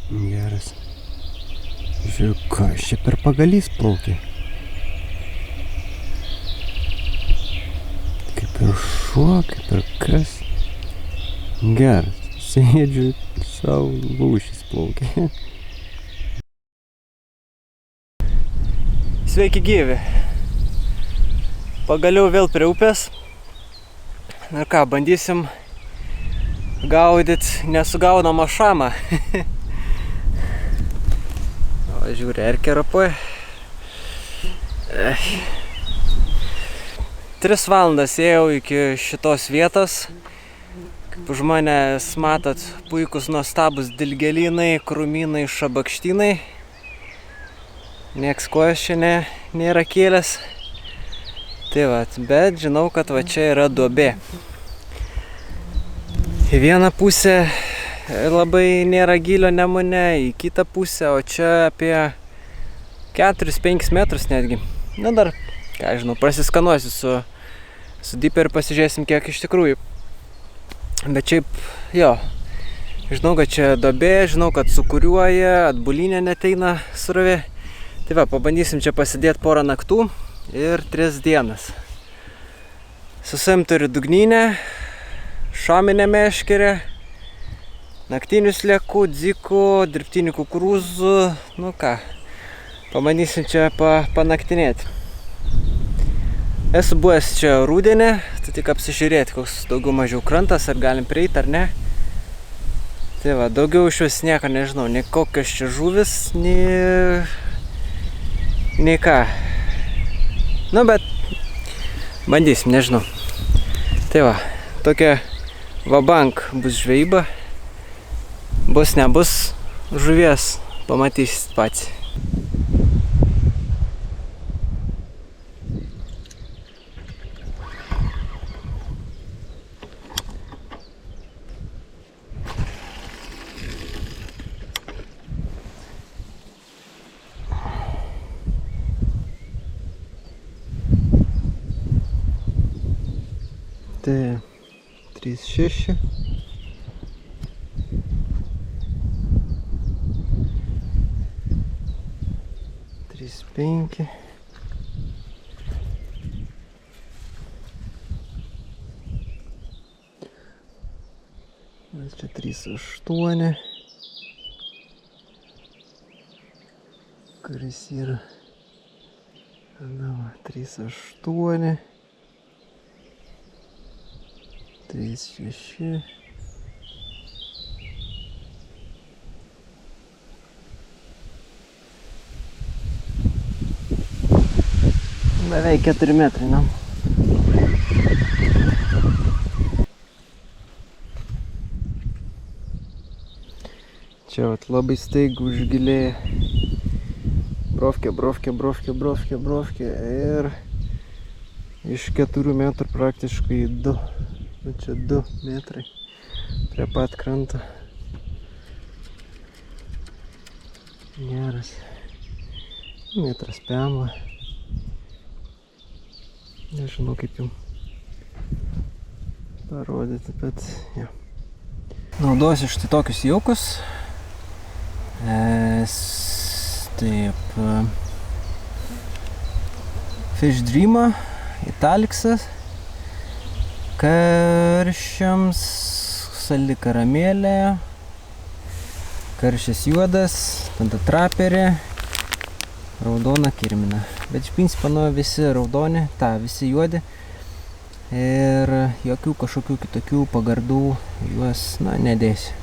Geras. Žiūrėk, kas čia per pagalys plaukia. Kaip ir šuo, kaip ir kas. Geras. Sėdžiu, savo lūšis plaukia. Sveiki gyvi. Pagaliau vėl prie upės. Na ką, bandysim gaudyti nesugaunamą šamą. O, žiūrė, erkė rapoja. 3 valandas ėjau iki šitos vietos. Kaip už manęs matot, puikus nuostabus dilgelynai, krūmynai, šabakštynai. Nieks kojas čia nėra kėlęs. Tai va, bet žinau, kad va čia yra duobė. Į vieną pusę labai nėra gylio Nemune, į kitą pusę, o čia apie 4-5 metrus netgi. Na dar, ką žinau, prasiskanuosiu su Deeper ir pasižiūrėsim, kiek iš tikrųjų. Bet šiaip, jo, žinau, kad čia duobė, žinau, kad sukuriuoja, atbulinė neteina srovė. Tai va, pabandysim čia pasidėti porą naktų ir 3 dienas. Su savim turiu dugnynę, šaminę meškerę, naktinių sliekų, dzikų, dirbtinių kukurūzų. Nu ką, pabandysim čia panaktinėti. Esu buvęs čia rudenį, tai tik apsižiūrėti, koks daugiau mažiau krantas, ar galim prieiti ar ne. Tai va, daugiau iš vis nieko nežinau, nei kokios čia žuvis, nei ką. Nu, bet bandysim, nežinau. Tai va, tokia vabank bus žvejyba. Bus nebus žuvies, pamatysit patys. Tai 3,6. Penki. Čia 3,8. Kuris yra 3,8. 3,6. Beveik 4 metrai, na. Čia vat labai staigų užgilėja. Brofkė ir iš 4 metrų praktiškai 2. Nu čia 2 metrai prie pat kranto. Geras. Metras pemla. Nežinau kaip jums parodyti, bet jo. Naudosiu štai tokius jaukus. Taip. Fish Dreama, Italicsas. Karšiams, saldi karamėlė. Karšis juodas, tada traperė. Raudona kirmina. Bet iš principo visi raudoni, visi juodi. Ir jokių kažkokių kitokių pagardų juos, nedėsiu.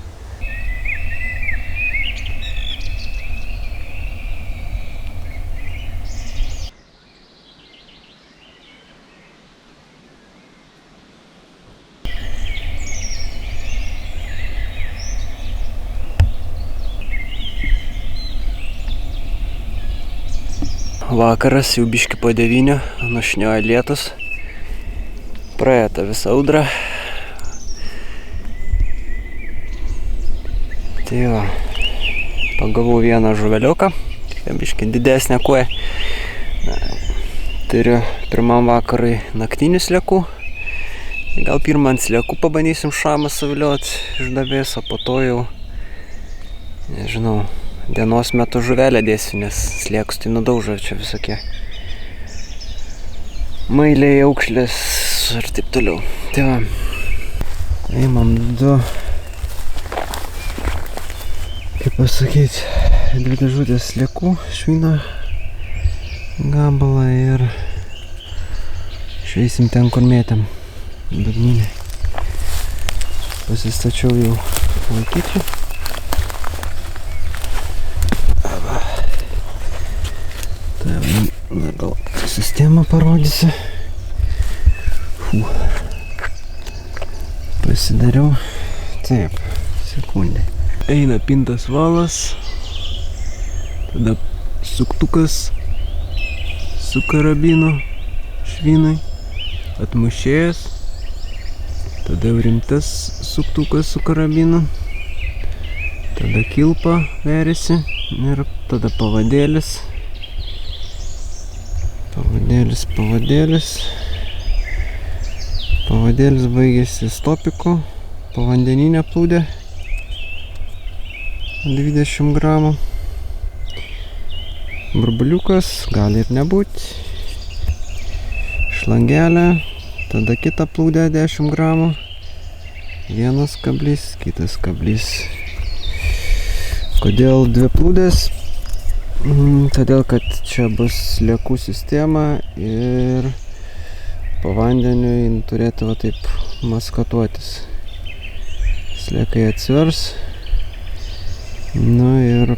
Vakaras, jau biški po 9, nušnioja lietus. Praėjo tą visą audrą. Tai va, pagavau vieną žuveliuką, biški didesnę kuoją. Turiu pirmam vakarui naktinių sliekų. Gal pirmą ant sliekų pabandysim šamą suvilioti iš duobės, o po to jau nežinau, dienos metu žuvelę dėsiu, nes sliekus tai nudaužo čia visokie mailiai, aukšlės ir taip toliau. Tai va, įmam du, kaip pasakyti, 2 dėžutės sliekų, švino gabalą ir išveisim ten, kur mėtėm dugninę. Pasistačiau jau laikyčių. Tai dar gal sistemą parodysiu. Pasidariau. Taip, sekundė. Eina pintas valas. Tada suktukas su karabinu švinui. Atmušėjas. Tada jau rimtas suktukas su karabinu. Tada kilpa veriasi ir tada pavadėlis. Pavadėlis baigėsi stopiku, povandeninė plūdė 20 gramų. Burbuliukas, gali ir nebūt. Šlangelė, tada kita plūdė 10 gramų. Vienas kablys, kitas kablys. Kodėl 2 plūdės? Todėl, kad čia bus sliekų sistema ir po vandeniu turėtų va taip maskatuotis. Sliekai atsvers. Nu ir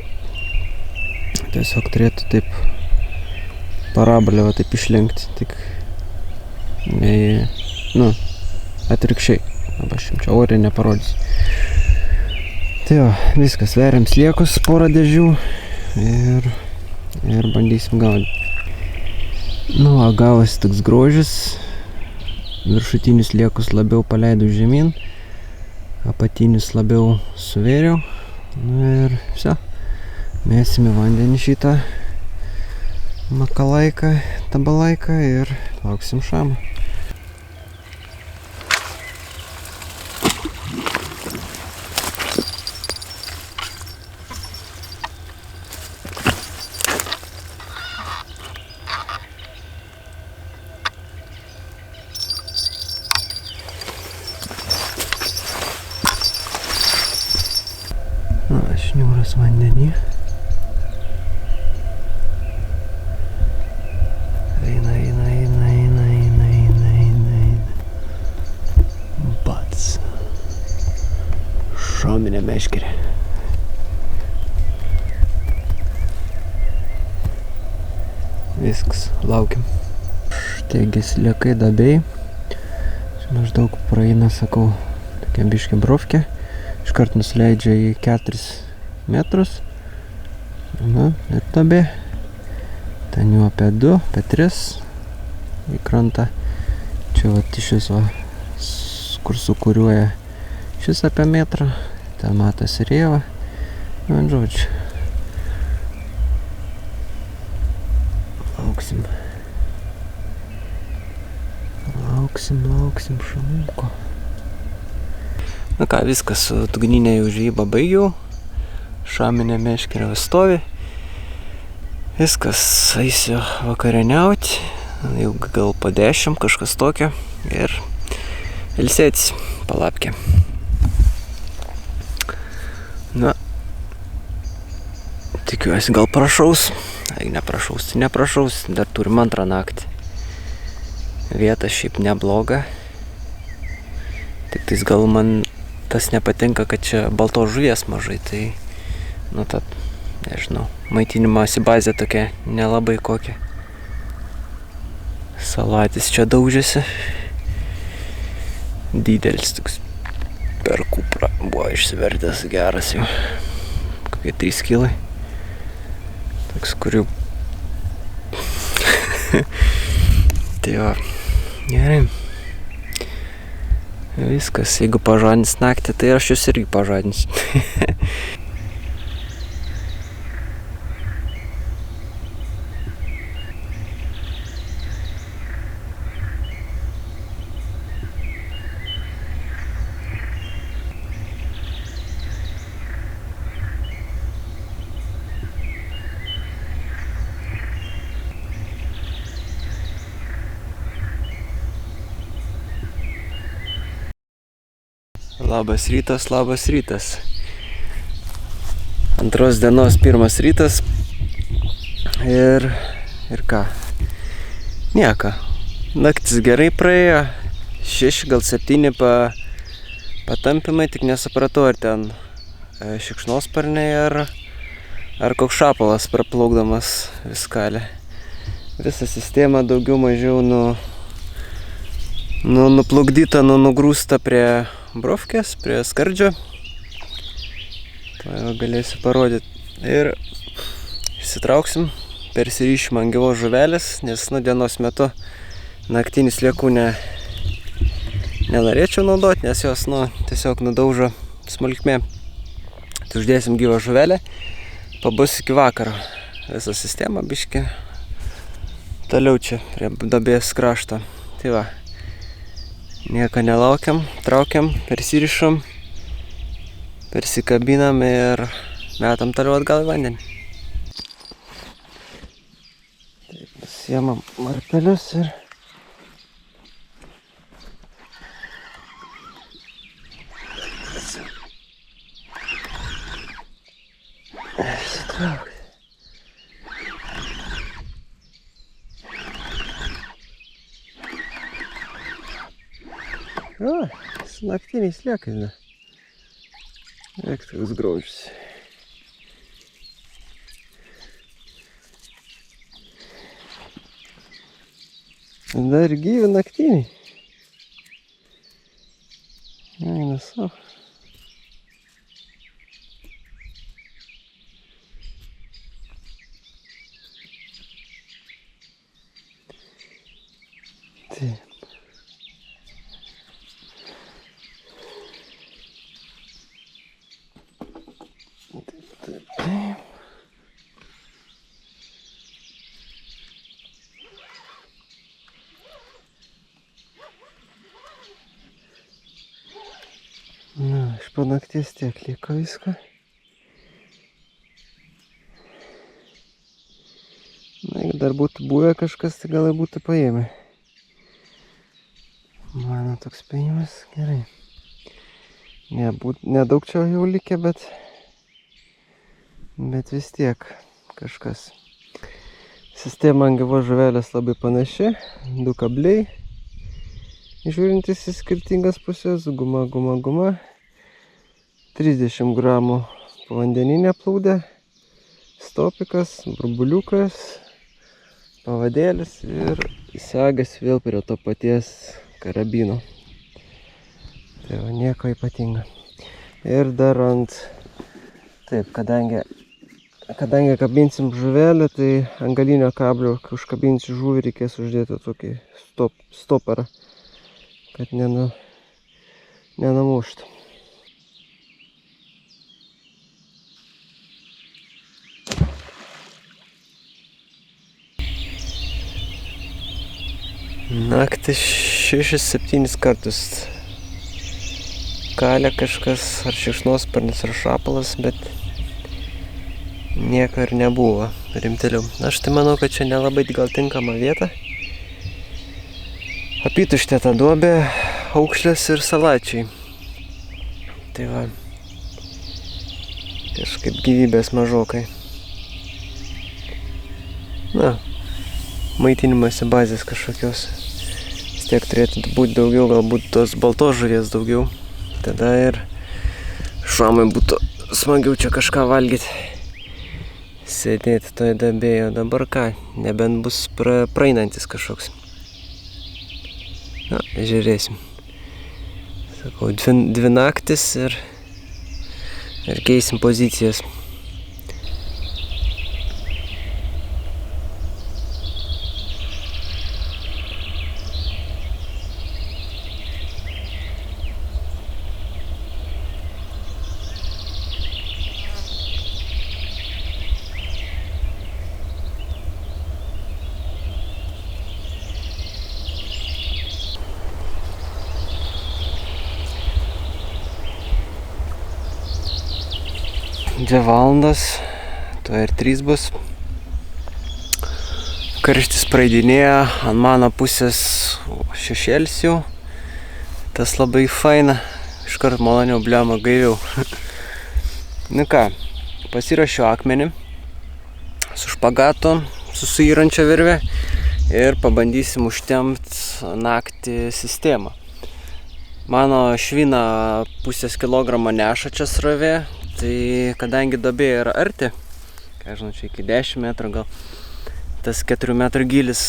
tiesiog turėtų taip parabolę va taip išlenkti. Tik atvirkščiai. Arba aš jums čia oriai neparodysiu. Tai jo, viskas, veriam sliekus, porą dėžių ir bandysim gaudyti. Nu, gavosi toks grožis. Viršutinius sliekus labiau paleidau žemyn, apatinius labiau suvėriau. Nu ir viso. Mėsim į vandenį šitą makalaiką, tabalaiką ir lauksim šamą. Šniūras vandenį. Eina. Bats. Šominė meškerė. Viskas, laukiam. Štiegi sliekai dabiai. Maždaug praeina, sakau, tokia biškė brovkė. Iškart nusileidžia į 4 metrus. Na, ir dabė. Ten jau apie 2, apie 3 į krantą. Čia va šis va, kur sukuriuoja šis apie metrą. Ten matosi rėva. Nu, žodžiu. Lauksim šamuko. Na ką, viskas, su dugninė jau žvejybą baigiau. Šaminė meškerė stovi. Viskas, eisiu vakarieniauti. Jau gal po 10 kažkas tokio. Ir ilsėtis palapkė. Na, tikiuosi gal prašaus. Jei neprašaus, tai neprašaus. Dar turim 2 naktį. Vieta šiaip nebloga. Tik tais gal man tas nepatinka, kad čia baltos žuvies mažai. Tai, nu tad, nežinau, maitinimosi bazė tokia nelabai kokia. Salatis čia daužėsi. Didelis toks per kuprą buvo išsivertęs, geras jau. Kokie 3 kilai. Toks, kurių... Tai jo, gerai. Viskas, jeigu pažadins naktį, tai aš jūs irgi pažadinsiu. Labas rytas, labas rytas. Antros dienos pirmas rytas. Ir ką? Nieko. Naktis gerai praėjo. 6, gal 7 patampimai, tik nesupratau, ar ten šikšnosparniai, ar koks šapalas praplaukdamas viskalė. Visa sistema daugiau mažiau nuplukdyta, nugrūsta prie brofkės, prie skardžio. To galėsiu parodyti. Ir išsitrauksim, persiryšim ant gyvos žuvelės, nes dienos metu naktinį sliekų nenorėčiau naudoti, nes jos tiesiog nudaužo smulkmė. Tai uždėsim gyvą žuvelę, pabus iki vakaro. Visą sistemą biškį toliau čia prie duobės krašto. Tai va, nieko nelaukiam, traukiam, persirišam, persikabinam ir metam toliau atgal į vandenį. Taip, pasiemam marpelius ir išsitraukti. O, su naktiniais sliekais, ne? Eik, toks graudžius. Dar gyvi naktiniai. Eina savo. Taip. Na, iš panakties tiek liko viską. Na, jeigu dar būtų buvę kažkas, tai gal būtų paėmę. Mano toks spėjimas, gerai. Nedaug čia jau likę, bet vis tiek kažkas. Sistema ant gyvos žuvelės labai panaši. 2 kabliai, žiūrintis į skirtingas pusės. Guma. 30 gramų povandeninė plūdė, stopikas, burbuliukas, pavadėlis ir segas vėl prie to paties karabino. Tai va, nieko ypatinga. Ir dar taip, kadangi kabinsim žuvelę, tai ant galinio kablio, kai užkabinsiu žuvį, reikės uždėti tokį stoperą, kad nenumuštų. Naktį 6-7 kartus kalė kažkas, ar šikšnosparnis, ar šapalas, bet nieko ir nebuvo rimteliau. Aš tai manau, kad čia nelabai gal tinkama vieta. Apytuštė ta duobė, aukšlės ir salačiai. Tai va, kažkaip gyvybės mažokai. Na, maitinimasi bazės kažkokios. Vis tiek turėtų būti daugiau, galbūt tos baltos žuvies daugiau. Tada ir šamai būtų smagiau čia kažką valgyti. Sėdėti toje duobėje. Dabar ką, nebent bus praeinantis kažkoks. Na, žiūrėsim. Sakau, 2 naktis ir keisim pozicijas. Dvi valandas, to ir 3 bus. Karštis praeidinėja, ant mano pusės šešėlis jau. Tas labai faina, iškart maloniau, bliama, gaiviau. Nu ką, pasirašiau akmenį su špagatu, su suyrančia virve ir pabandysim užtempt naktį sistemą. Mano švina pusės kilogramo neša čia srovė, tai kadangi duobė yra arti, ką žinau, čia iki 10 metrų gal, tas 4 metrų gilis,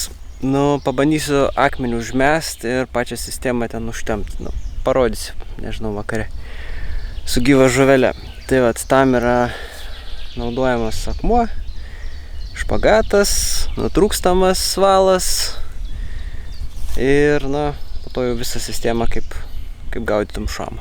nu, pabandysiu akmenį užmest ir pačią sistemą ten užtempt, nu, parodysiu, nežinau, vakare, su gyva žuvele. Tai vat, tam yra naudojamas akmuo, špagatas, nutrūkstamas valas ir, na, po to jau visa sistema kaip gaudytum šamą.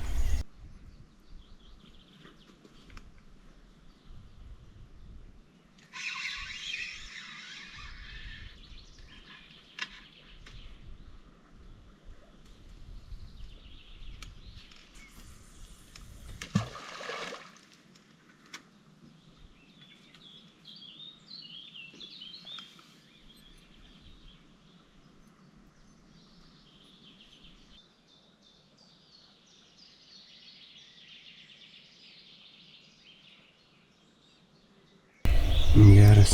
Geras.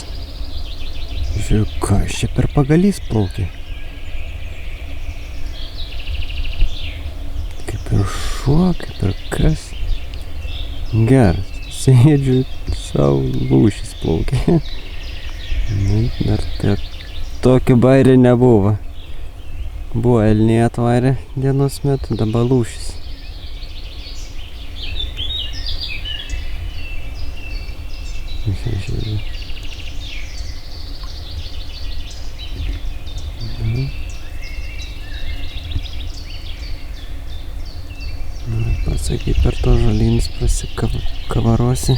Žiūrėk, ką aš čia per pagalys plaukia. Kaip ir šuo, kaip ir kas. Geras. Sėdžiu, savo lūšis plaukia. Nu, dar tokio bairį nebuvo. Buvo elniai atvarė dienos metu, dabar lūšis. Žiūrėjau. Pasakai, per to žalynus prasikavarosi.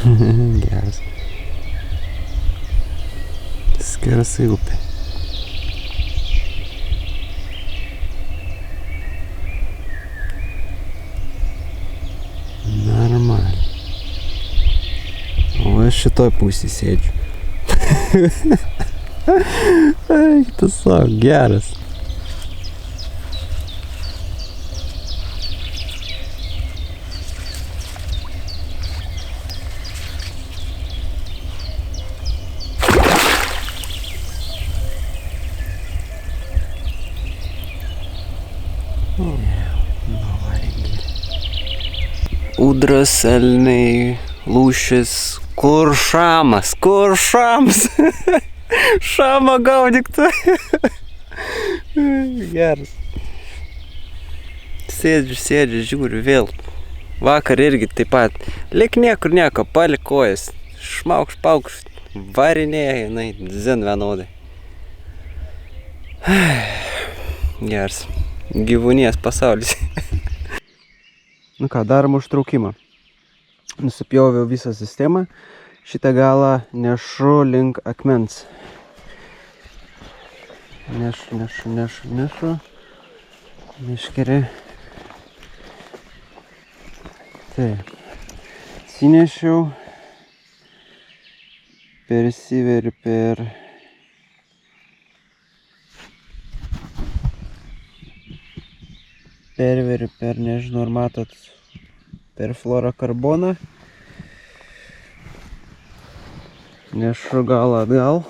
Geras. Skersai upė. Normaliai. O aš šitoj pusėj sėdžiu. Eik tu savo, geras. Ūdras, elniai, lūšis, kur šamas, kur šamas? Šamą gaudyk tu. Geras. Sėdžiu, žiūriu vėl. Vakar irgi taip pat. Lik niekur nieko, palik kojas. Šmaukšt, paukšt, varinėja, jinai, zin vienodai. Geras. Gyvūnijos pasaulis. Nu ką, darom užtraukimą. Nusipjoviau visą sistemą. Šitą galą nešu link akmens. Nešu. Meškerė. Taip. Sinešiau. Persiveriu per nežinau, ar matot, per fluorokarboną. Nešu galą atgal.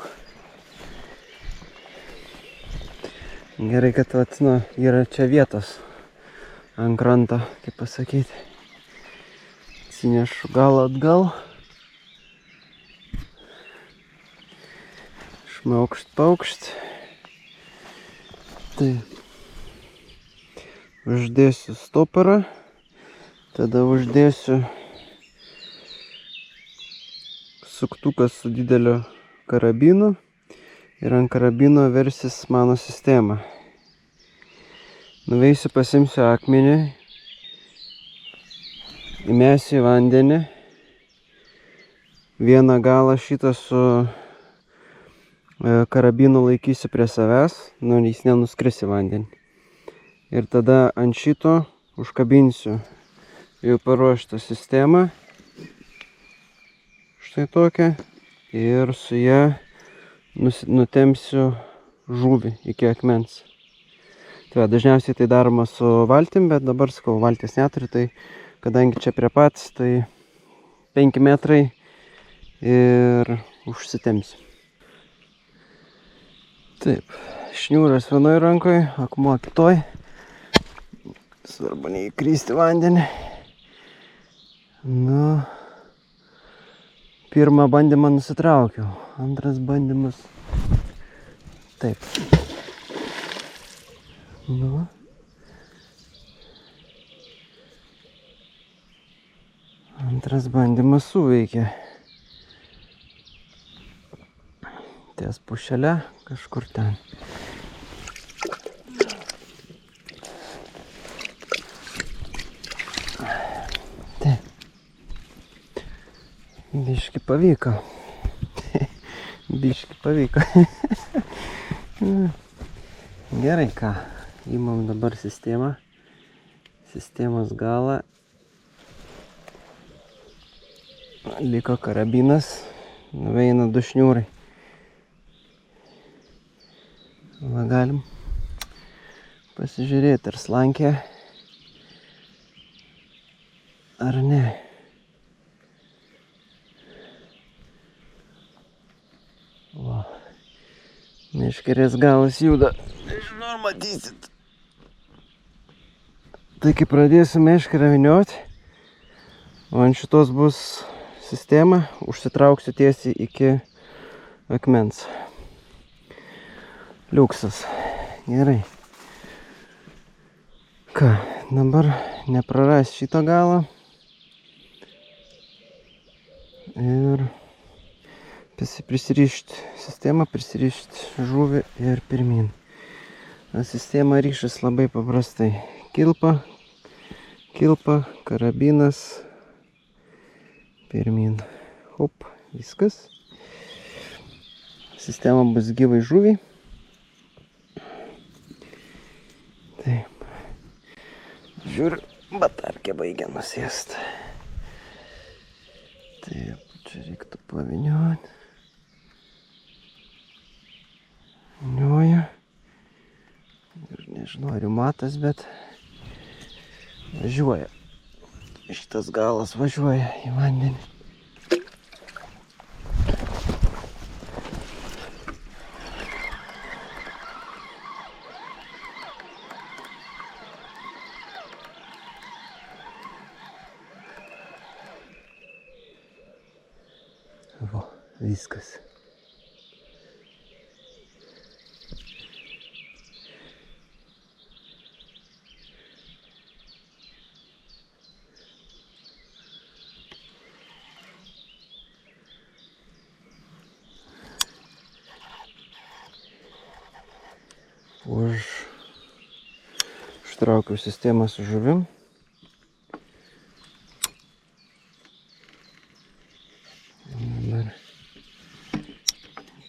Gerai, kad vat, nu, yra čia vietos ant kranto, kaip pasakyti. Atsinešu galą atgal. Šmaukšt, paukšt. Taip. Uždėsiu stoperą, tada uždėsiu suktuką su dideliu karabinu ir ant karabino versis mano sistema. Nuveisiu, pasimsiu akmenį, įmesiu į vandenį, vieną galą šitą su karabinu laikysiu prie savęs, nu jis nenuskris į vandenį. Ir tada ant šito užkabinsiu jau paruoštą sistemą. Štai tokią. Ir su ją nutempsiu žuvį iki akmens. Tai dažniausiai tai daroma su valtim, bet dabar sakau, valties neturiu, tai kadangi čia prie pat, tai 5 metrai ir užsitempsiu. Taip, šniūras vienoje rankoje, akmuo kitoj. Svarbu neįkristi vandenį. Nu, pirmą bandymą nusitraukiau, antras bandymas. Taip. Nu. Antras bandymas suveikė. Ties pušelė kažkur ten. Taip. Biški pavyko. Biški pavyko. Gerai, ką. Įmam dabar sistemą. Sistemos galą. Liko karabinas. Nuveina 2 šniūrai. Va, galim pasižiūrėti, ar slankė, ar ne. Va. Meškerės galas juda. Nežinau, ar matysit. Tai kai pradėsiu meškerę vynioti, o ant šitos bus sistema, užsitrauksiu tiesiai iki akmens. Liuksas. Gerai. Ką, dabar nepraras šitą galą. Ir prisirišti sistemą, prisirišti žuvį ir pirmin. Sistema ryšis labai paprastai. Kilpa, kilpa, karabinas, pirmin. Hop, viskas. Sistema bus gyvai žuviai. Taip. Žiūriu, batarkė baigia nusėst. Taip, čia reiktų pavinioti. Vinioju. Ir nežinau, ar matas, bet važiuoja. Šitas galas važiuoja į vandenį. Va, viskas. Užtraukiau sistemą su žuvim. Dabar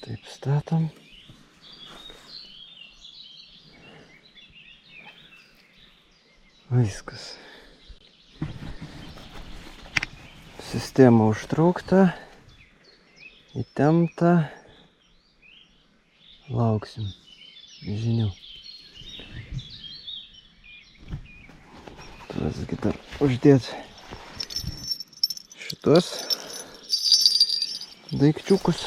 taip statom. Viskas. Sistema užtraukta, įtempta. Lauksim žinių. Turėsiu dar uždėti šitos daikčiukus.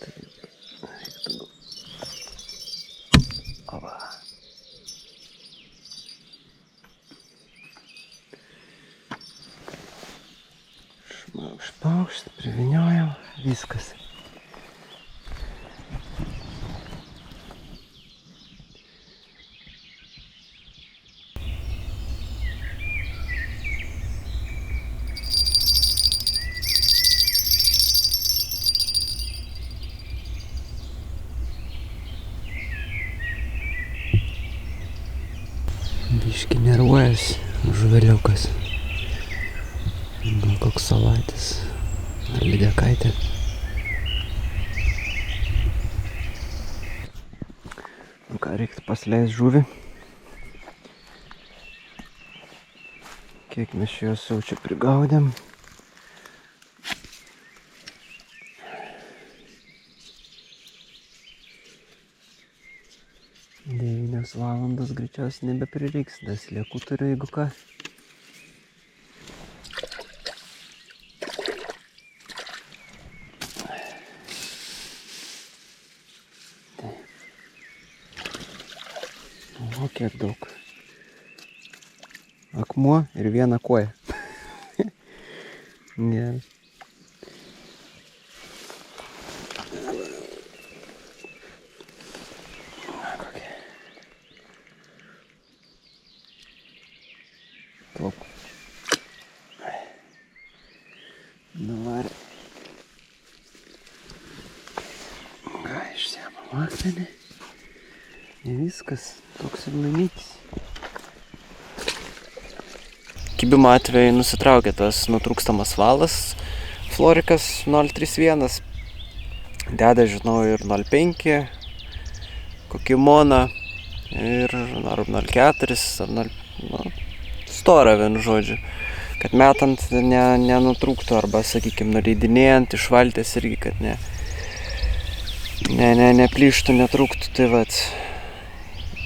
Taip, reiktų gal. Ova. Špaukšt, priviniojam, viskas. Biški nervuojas žuveliukas. Gal koks salatis ar lydekaitė. Ką reiktų pasileist žuvį. Kiek mes jos jau čia prigaudėm. Devynios valandos greičiausiai nebeprireiks, dar sliekų turiu, jeigu ką. O kiek daug. Akmuo ir viena koja. Gerai. Top. Nuvarė. Ką, išsiemam akmenį. Ir viskas. Toks ir laimytis. Kibimo atveju nusitraukė tas nutrūkstamas valas. Florikas 031. Deda, žinau, ir 0,5. Kokį moną. Ir ar 0,4. Ar 0... Nu, storą, vienu žodžiu. Kad metant nenutrūktų arba, sakykime, nuleidinėjant iš valties irgi, kad neplyštų, netrūktų. Tai vat.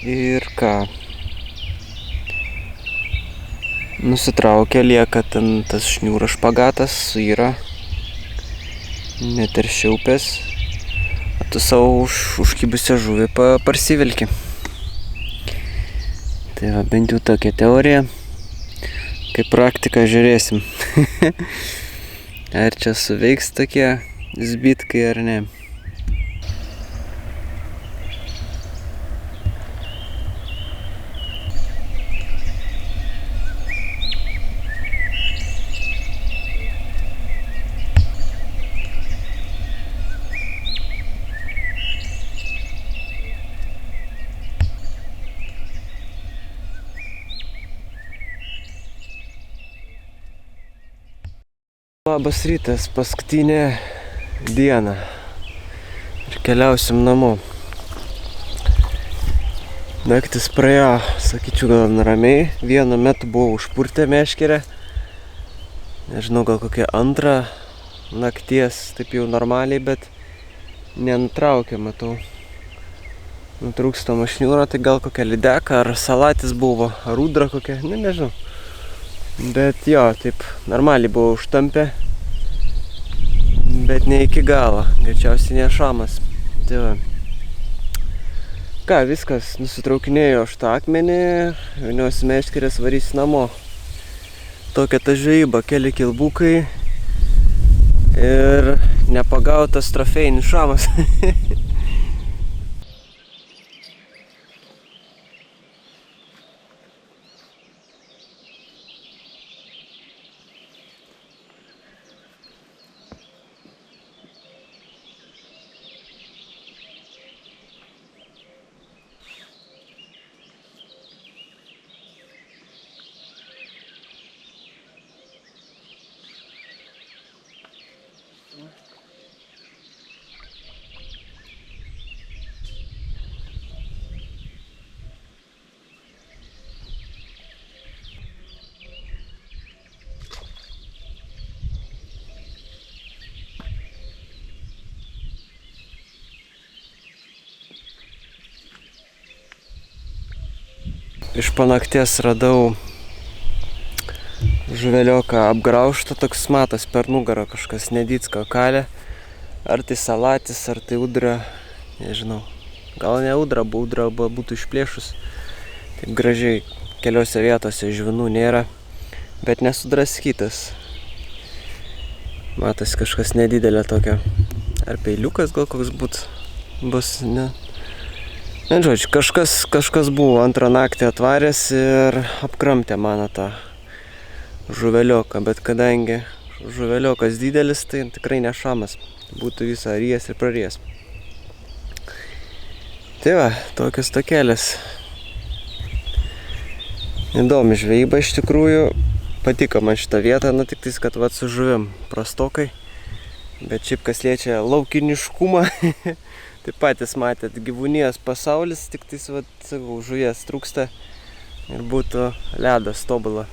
Ir ką? Nusitraukia, lieka ten tas šniūras špagatas, suyra. Neteršia upės. O tu savo užkibusią žuvį parsivelki. Tai va, bent jau tokia teorija. Kaip praktiką žiūrėsim. Ar čia suveiks tokie zbitkai ar ne. Labas rytas, paskutinė diena. Ir keliausim namo. Naktis praėjo, sakyčiau, gal ramiai. Vienu metu buvo užpurtę meškerę. Nežinau, gal kokia antra nakties, taip jau normaliai, bet nenutraukė, matau. Nutrūkstama šniūra, tai gal kokia lydeka, ar salatis buvo, ar ūdra kokia, nežinau. Bet jo, taip normaliai buvo užtampę, bet ne iki galo, greičiausiai ne šamas. Tai va. Ką, viskas, nusitraukinėjo aš tą akmenį, viniuosi meškerės, varysi namo. Tokia ta žvejyba, keli kilbukai ir nepagautas trofėjinis šamas. Iš panakties radau žuvelioką apgraužtą, toks matas per nugarą kažkas Nedicko kalė. Ar tai salatis, ar tai ūdra, nežinau. Gal ne ūdra, ūdra būtų išplėšus. Taip gražiai keliose vietose žvinų nėra, bet nesudraskytas. Matas kažkas nedidelė tokia. Ar peiliukas gal koks bus, ne? Žodžiu, kažkas buvo antrą naktį atvaręs ir apkramtė mano tą žuvelioką, bet kadangi žuveliokas didelis, tai tikrai ne šamas, būtų visą ries ir praries. Tai va, tokios tokelės. Įdomi žvejyba iš tikrųjų, patiko man šitą vietą, nu tik tais, kad vat su žuvim prastokai, bet šiaip kas liečia laukiniškumą, Taip patys matėt, gyvūnijos pasaulis, tik tais, sakau, žuvies trūksta ir būtų ledas tobula.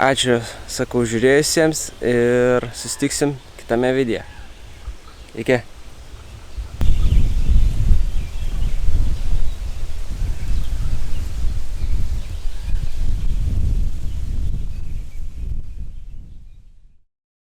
Ačiū, sakau, žiūrėjusiems ir susitiksim kitame videoje. Iki.